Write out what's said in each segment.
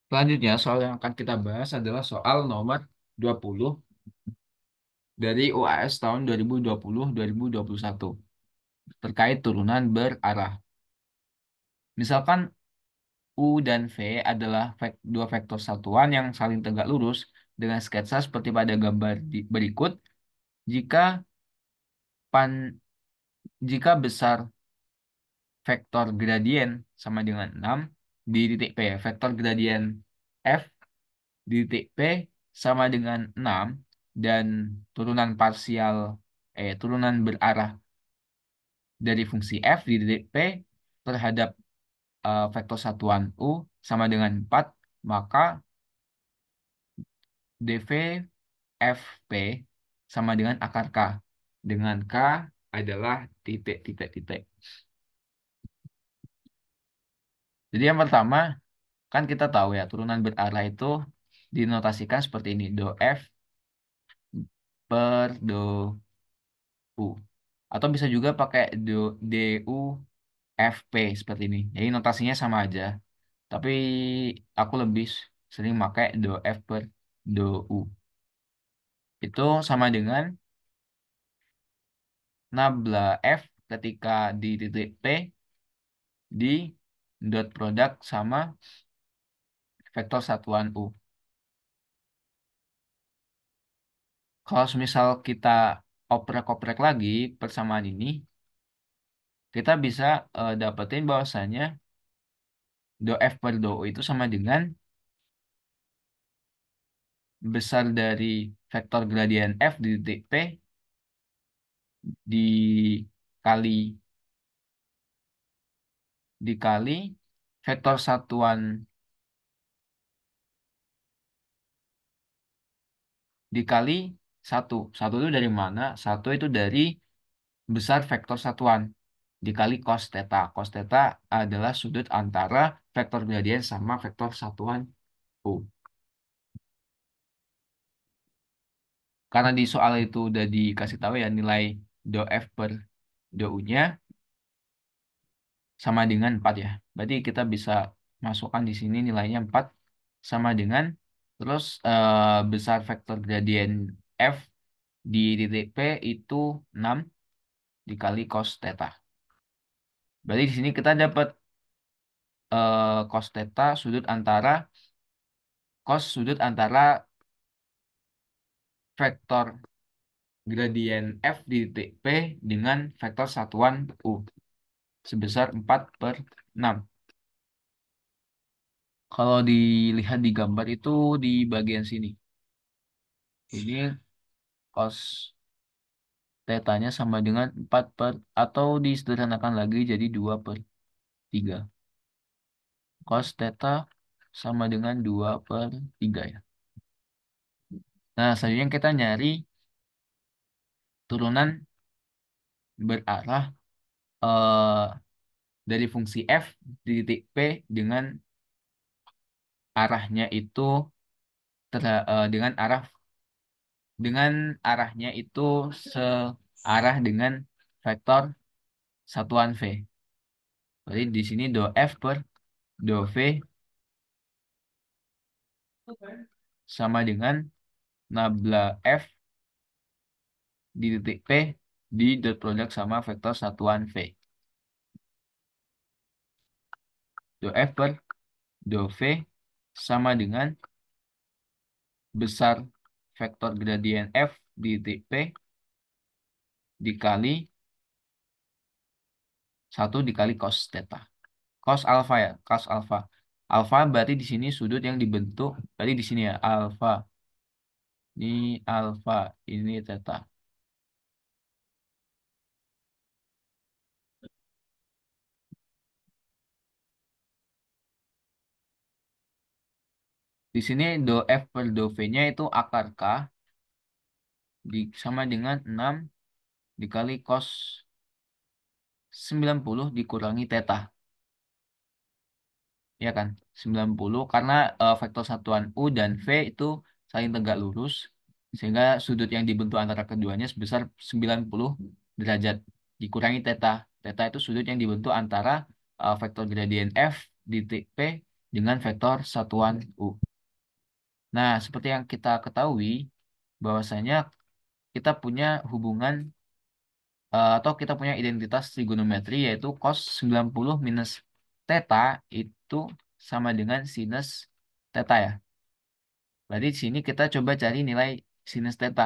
Selanjutnya, soal yang akan kita bahas adalah soal nomor 20 dari UAS tahun 2020-2021 terkait turunan berarah. Misalkan U dan V adalah dua vektor satuan yang saling tegak lurus dengan sketsa seperti pada gambar berikut. Jika pan jika besar vektor gradien sama dengan 6 di titik P, vektor gradien F di titik P sama dengan 6 dan turunan parsial turunan berarah dari fungsi F di titik P terhadap vektor satuan U sama dengan 4, maka dV FP sama dengan akar K, dengan K adalah titik-titik-titik. Jadi yang pertama, kan kita tahu ya, turunan berarah itu dinotasikan seperti ini, do F per do U. Atau bisa juga pakai DU FP seperti ini. Jadi notasinya sama aja. Tapi aku lebih sering pakai do F per do U. Itu sama dengan nabla F ketika di titik P di dot produk sama vektor satuan U. Kalau misal kita oprek-oprek lagi persamaan ini, kita bisa dapetin bahwasanya do F per do U itu sama dengan besar dari vektor gradien F di titik P dikali dikali vektor satuan dikali satu. Satu itu dari mana? Satu itu dari besar vektor satuan dikali cos theta. Cos theta adalah sudut antara vektor gradien sama vektor satuan U. Karena di soal itu udah dikasih tahu ya nilai do F per do U-nya sama dengan 4 ya. Berarti kita bisa masukkan di sini nilainya 4 sama dengan terus besar vektor gradien F di titik P itu 6 dikali cos theta. Berarti di sini kita dapat cos theta sudut antara vektor gradien F di titik P dengan vektor satuan U sebesar 4 per 6. Kalau dilihat di gambar itu di bagian sini. Ini cos tetanya sama dengan 4 per atau disederhanakan lagi jadi 2 per 3. Cos theta sama dengan 2 per 3 ya. Nah, selanjutnya kita nyari turunan berarah eh, dari fungsi F di titik P dengan arahnya itu dengan arahnya itu searah dengan vektor satuan V. Jadi di sini do F per do V sama dengan nabla F di titik P di dot produk sama vektor satuan V. Do F per do V sama dengan besar vektor gradien F di titik P dikali 1 dikali cos theta. Cos alfa ya, cos alfa. Alfa berarti di sini sudut yang dibentuk, berarti di sini ya, alfa. Ini alfa, ini theta. Di sini do F per do V-nya itu akar K sama dengan 6 dikali cos 90 dikurangi theta. Ya kan? 90 karena vektor satuan U dan V itu saling tegak lurus sehingga sudut yang dibentuk antara keduanya sebesar 90 derajat dikurangi theta. Theta itu sudut yang dibentuk antara vektor gradien F di titik P dengan vektor satuan U. Nah, seperti yang kita ketahui, bahwasanya kita punya hubungan atau kita punya identitas trigonometri yaitu cos 90 minus theta itu sama dengan sinus theta ya. Berarti di sini kita coba cari nilai sinus theta.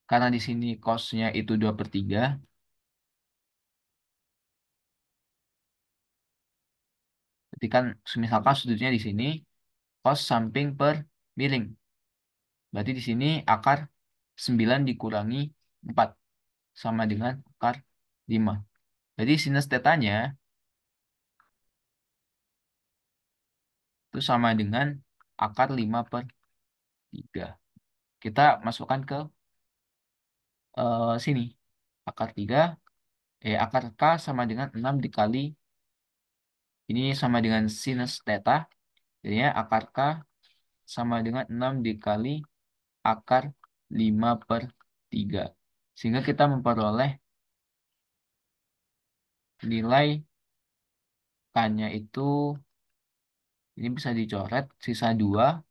Karena di sini cosnya itu 2/3, berarti kan misalkan sudutnya di sini cos samping per miring. Berarti di sini akar 9 dikurangi 4 sama dengan akar 5. Jadi sinus tetanya itu sama dengan akar 5/3. Kita masukkan ke sini. Akar 3, akar K sama dengan 6 dikali, ini sama dengan sinus theta. Jadinya akar K sama dengan 6 dikali akar 5/3. Sehingga kita memperoleh nilai K-nya itu, ini bisa dicoret, sisa 2.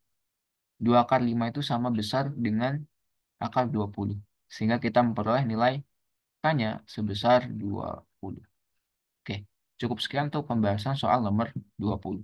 2 akar 5 itu sama besar dengan akar 20. Sehingga kita memperoleh nilai K-nya sebesar 20. Oke, cukup sekian untuk pembahasan soal nomor 20.